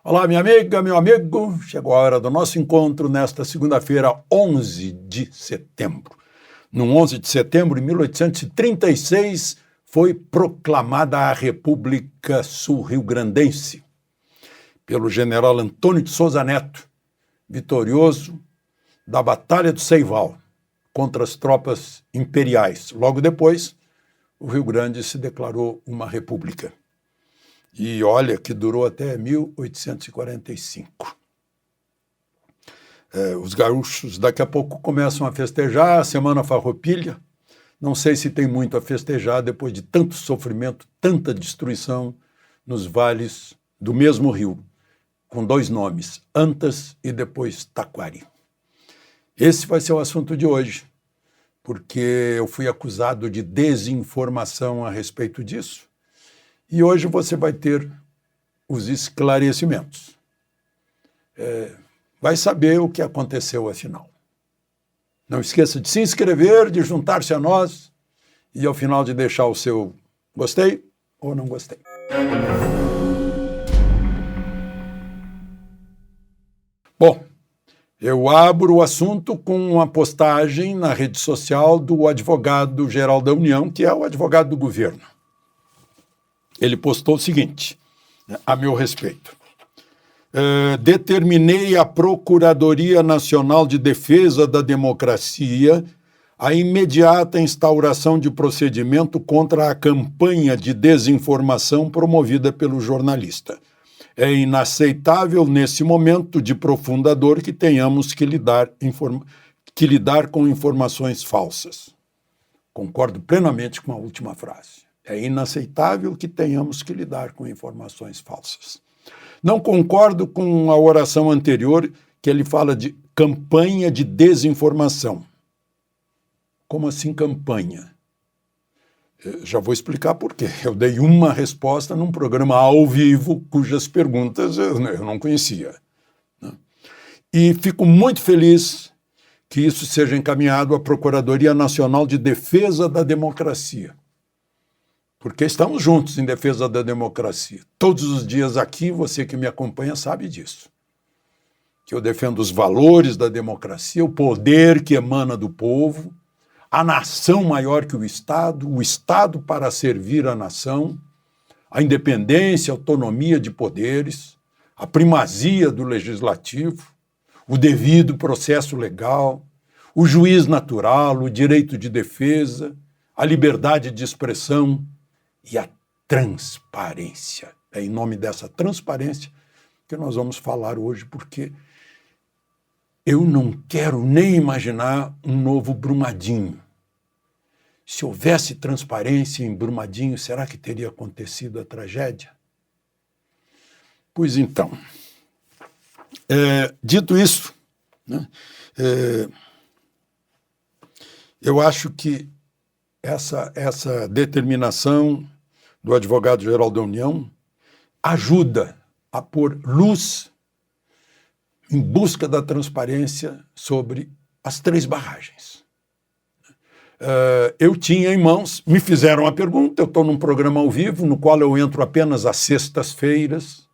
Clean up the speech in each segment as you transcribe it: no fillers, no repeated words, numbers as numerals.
Olá, minha amiga, meu amigo. Chegou a hora do nosso encontro nesta segunda-feira, 11 de setembro. No 11 de setembro de 1836, foi proclamada a República Sul-Rio-Grandense pelo general Antônio de Souza Neto, vitorioso da Batalha do Seival contra as tropas imperiais. Logo depois, o Rio Grande se declarou uma república. E olha que durou até 1845. Os gaúchos daqui a pouco começam a festejar a Semana Farroupilha. Não sei se tem muito a festejar depois de tanto sofrimento, tanta destruição nos vales do mesmo rio, com dois nomes, Antas e depois Taquari. Esse vai ser o assunto de hoje, porque eu fui acusado de desinformação a respeito disso. E hoje você vai ter os esclarecimentos. Vai saber o que aconteceu afinal. Não esqueça de se inscrever, de juntar-se a nós e ao final de deixar o seu gostei ou não gostei. Bom, eu abro o assunto com uma postagem na rede social do advogado-geral da União, que é o advogado do governo. Ele postou o seguinte, a meu respeito. Determinei à Procuradoria Nacional de Defesa da Democracia a imediata instauração de procedimento contra a campanha de desinformação promovida pelo jornalista. É inaceitável, nesse momento de profunda dor, que tenhamos que lidar com informações falsas. Concordo plenamente com a última frase. É inaceitável que tenhamos que lidar com informações falsas. Não concordo com a oração anterior, que ele fala de campanha de desinformação. Como assim campanha? Já vou explicar por quê. Eu dei uma resposta num programa ao vivo, cujas perguntas eu não conhecia. E fico muito feliz que isso seja encaminhado à Procuradoria Nacional de Defesa da Democracia. Porque estamos juntos em defesa da democracia. Todos os dias aqui, você que me acompanha sabe disso. Que eu defendo os valores da democracia, o poder que emana do povo, a nação maior que o Estado para servir a nação, a independência, a autonomia de poderes, a primazia do legislativo, o devido processo legal, o juiz natural, o direito de defesa, a liberdade de expressão, e a transparência. É em nome dessa transparência que nós vamos falar hoje, porque eu não quero nem imaginar um novo Brumadinho. Se houvesse transparência em Brumadinho, será que teria acontecido a tragédia? Pois então, dito isso, né, eu acho que essa determinação do advogado-geral da União ajuda a pôr luz em busca da transparência sobre as 3 barragens. Eu tinha em mãos, me fizeram a pergunta, eu estou num programa ao vivo, no qual eu entro apenas às sextas-feiras,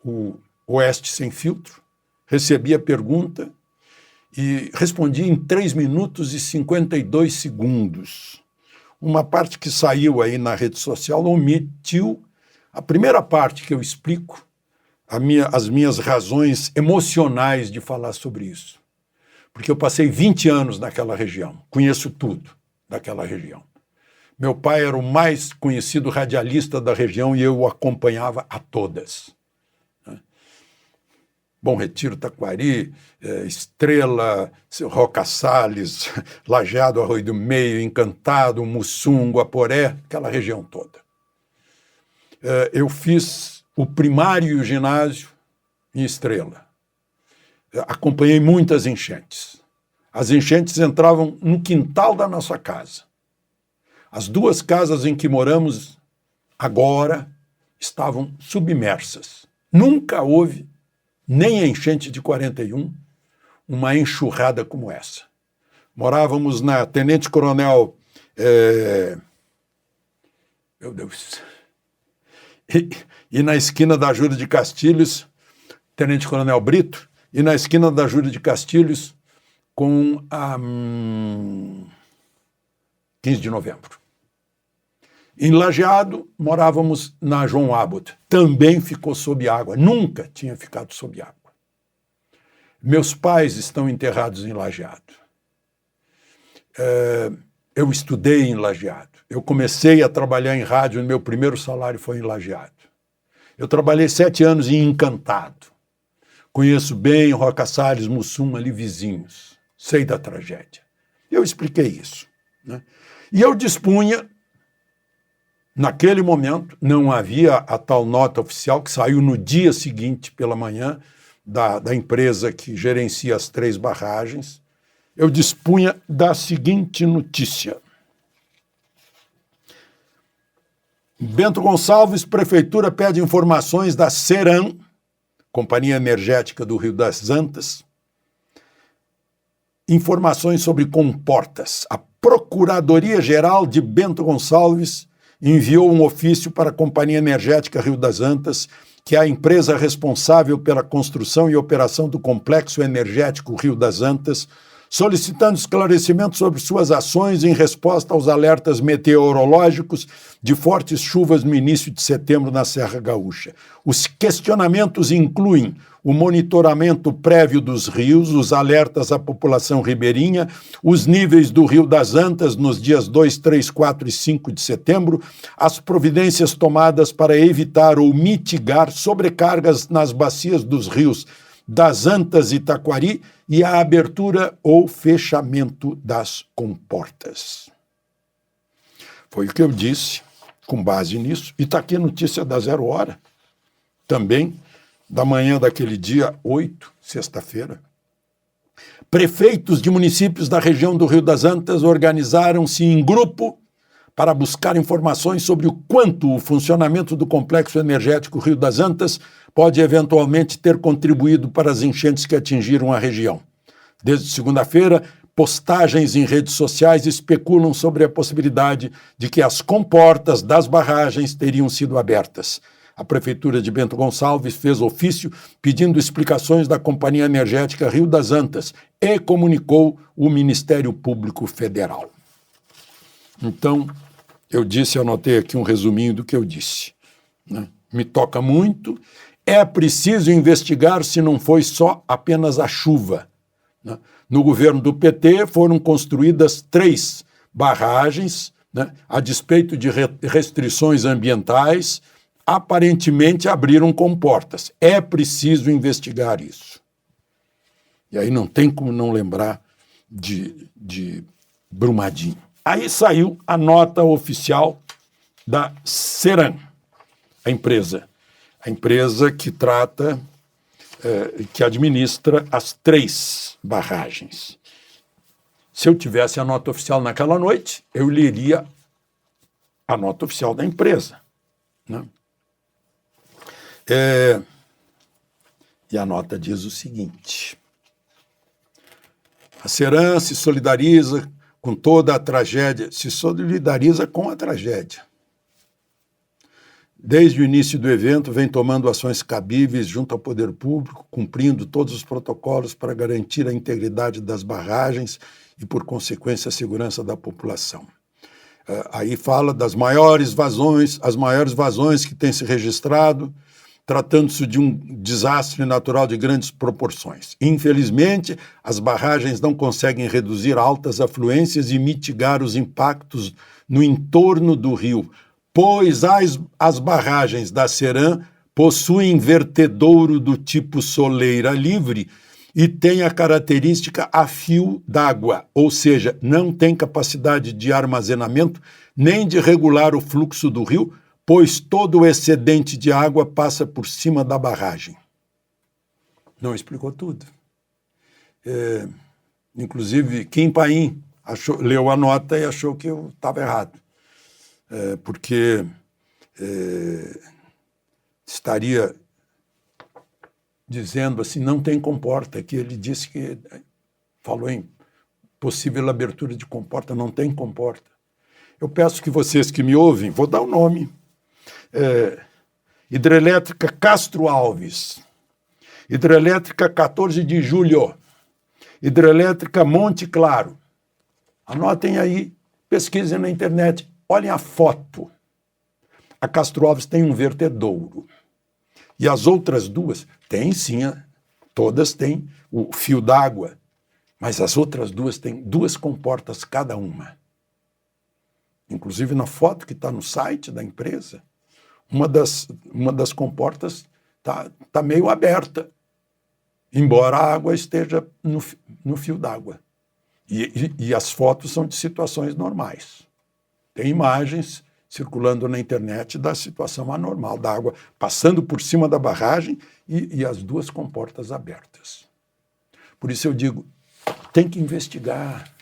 o Oeste Sem Filtro, recebi a pergunta e respondi em 3 minutos e 52 segundos. Uma parte que saiu aí na rede social omitiu a primeira parte que eu explico, as minhas razões emocionais de falar sobre isso. Porque eu passei 20 anos naquela região, conheço tudo daquela região. Meu pai era o mais conhecido radialista da região e eu o acompanhava a todas. Bom Retiro, Taquari, Estrela, Roca Salles, Lajeado, Arroio do Meio, Encantado, Mussum, Guaporé, aquela região toda. Eu fiz o primário e o ginásio em Estrela. Acompanhei muitas enchentes. As enchentes entravam no quintal da nossa casa. As 2 casas em que moramos agora estavam submersas. Nunca houve, nem a enchente de 41, uma enxurrada como essa. Morávamos na Tenente Coronel... Meu Deus... e na esquina da Júlio de Castilhos, Tenente Coronel Brito, e na esquina da Júlio de Castilhos com a 15 de novembro. Em Lajeado, morávamos na João Abbott. Também ficou sob água. Nunca tinha ficado sob água. Meus pais estão enterrados em Lajeado. Eu estudei em Lajeado. Eu comecei a trabalhar em rádio, meu primeiro salário foi em Lajeado. Eu trabalhei 7 anos em Encantado. Conheço bem Roca Salles, Mussum, ali vizinhos. Sei da tragédia. Eu expliquei isso, né? E eu dispunha, naquele momento, não havia a tal nota oficial que saiu no dia seguinte pela manhã da empresa que gerencia as 3 barragens. Eu dispunha da seguinte notícia. Bento Gonçalves, Prefeitura pede informações da Ceram, Companhia Energética do Rio das Antas, informações sobre comportas. A Procuradoria-Geral de Bento Gonçalves enviou um ofício para a Companhia Energética Rio das Antas, que é a empresa responsável pela construção e operação do Complexo Energético Rio das Antas, solicitando esclarecimentos sobre suas ações em resposta aos alertas meteorológicos de fortes chuvas no início de setembro na Serra Gaúcha. Os questionamentos incluem o monitoramento prévio dos rios, os alertas à população ribeirinha, os níveis do Rio das Antas nos dias 2, 3, 4 e 5 de setembro, as providências tomadas para evitar ou mitigar sobrecargas nas bacias dos rios das Antas e Taquari e a abertura ou fechamento das comportas. Foi o que eu disse, com base nisso, e está aqui a notícia da 0 hora, também, da manhã daquele dia 8, sexta-feira. Prefeitos de municípios da região do Rio das Antas organizaram-se em grupo para buscar informações sobre o quanto o funcionamento do Complexo Energético Rio das Antas pode eventualmente ter contribuído para as enchentes que atingiram a região. Desde segunda-feira, postagens em redes sociais especulam sobre a possibilidade de que as comportas das barragens teriam sido abertas. A Prefeitura de Bento Gonçalves fez ofício pedindo explicações da Companhia Energética Rio das Antas e comunicou o Ministério Público Federal. Então, eu anotei aqui um resuminho do que eu disse, né? Me toca muito. É preciso investigar se não foi só apenas a chuva, né? No governo do PT foram construídas 3 barragens, né? A despeito de restrições ambientais, aparentemente abriram comportas. É preciso investigar isso. E aí não tem como não lembrar de Brumadinho. Aí saiu a nota oficial da Ceram, a empresa que trata, que administra as 3 barragens. Se eu tivesse a nota oficial naquela noite, eu leria a nota oficial da empresa, né? E a nota diz o seguinte: a Ceram se solidariza com toda a tragédia, se solidariza com a tragédia. Desde o início do evento, vem tomando ações cabíveis junto ao poder público, cumprindo todos os protocolos para garantir a integridade das barragens e, por consequência, a segurança da população. Aí fala das maiores vazões, as maiores vazões que têm se registrado, tratando-se de um desastre natural de grandes proporções. Infelizmente, as barragens não conseguem reduzir altas afluências e mitigar os impactos no entorno do rio, pois as barragens da Ceram possuem vertedouro do tipo soleira livre e têm a característica a fio d'água, ou seja, não tem capacidade de armazenamento nem de regular o fluxo do rio, pois todo o excedente de água passa por cima da barragem. Não explicou tudo. Inclusive, Kim Paim leu a nota e achou que eu estava errado, porque estaria dizendo assim, não tem comporta, que ele disse que falou em possível abertura de comporta, não tem comporta. Eu peço que vocês que me ouvem, vou dar o nome, Hidrelétrica Castro Alves, Hidrelétrica 14 de Julho, Hidrelétrica Monte Claro. Anotem aí, pesquisem na internet, olhem a foto. A Castro Alves tem um vertedouro. E as outras duas têm sim, todas têm o fio d'água, mas as outras duas têm 2 comportas cada uma. Inclusive na foto que está no site da empresa, uma das comportas tá meio aberta, embora a água esteja no fio d'água. E as fotos são de situações normais. Tem imagens circulando na internet da situação anormal, da água passando por cima da barragem e as 2 comportas abertas. Por isso eu digo, tem que investigar.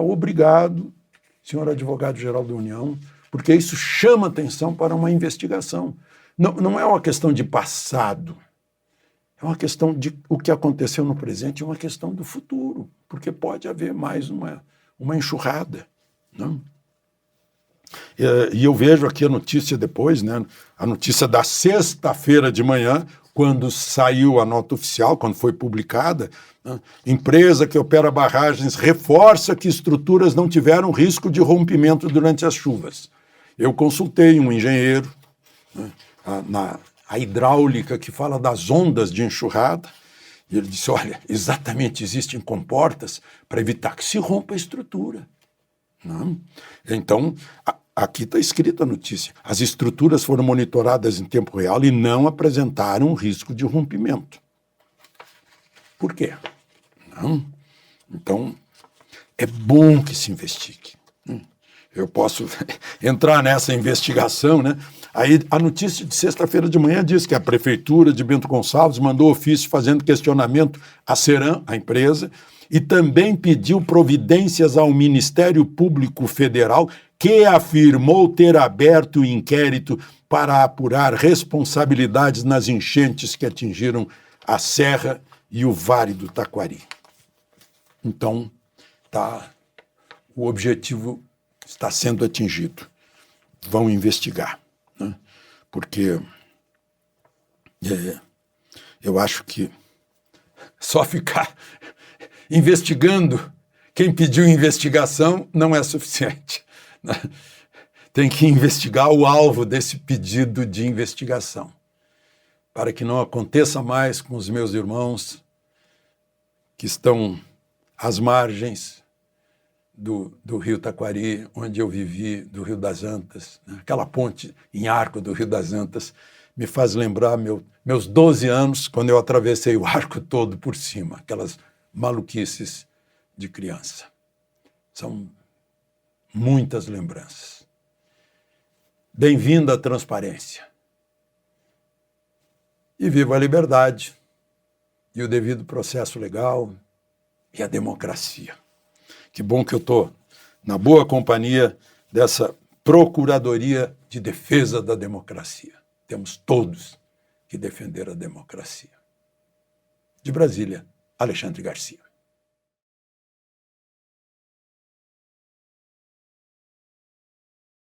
Obrigado, senhor advogado-geral da União, porque isso chama atenção para uma investigação. Não é uma questão de passado, é uma questão de o que aconteceu no presente, é uma questão do futuro, porque pode haver mais uma enxurrada, não? E eu vejo aqui a notícia depois, né, a notícia da sexta-feira de manhã, quando saiu a nota oficial, quando foi publicada, né, empresa que opera barragens reforça que estruturas não tiveram risco de rompimento durante as chuvas. Eu consultei um engenheiro, né, a hidráulica que fala das ondas de enxurrada, e ele disse, olha, exatamente existem comportas para evitar que se rompa a estrutura. Não? Então, aqui está escrita a notícia. As estruturas foram monitoradas em tempo real e não apresentaram risco de rompimento. Por quê? Não? Então, é bom que se investigue. Eu posso entrar nessa investigação, né? Aí a notícia de sexta-feira de manhã diz que a Prefeitura de Bento Gonçalves mandou ofício fazendo questionamento à Ceram, a empresa, e também pediu providências ao Ministério Público Federal, que afirmou ter aberto o inquérito para apurar responsabilidades nas enchentes que atingiram a Serra e o Vale do Taquari. Então, o objetivo está sendo atingido. Vão investigar, né? Porque eu acho que só ficar investigando quem pediu investigação não é suficiente. Tem que investigar o alvo desse pedido de investigação, para que não aconteça mais com os meus irmãos que estão às margens do Rio Taquari, onde eu vivi, do Rio das Antas, né? Aquela ponte em arco do Rio das Antas me faz lembrar meus 12 anos, quando eu atravessei o arco todo por cima, aquelas maluquices de criança. São muitas lembranças. Bem-vinda à transparência. E viva a liberdade, e o devido processo legal, e a democracia. Que bom que eu estou na boa companhia dessa Procuradoria de Defesa da Democracia. Temos todos que defender a democracia. De Brasília, Alexandre Garcia.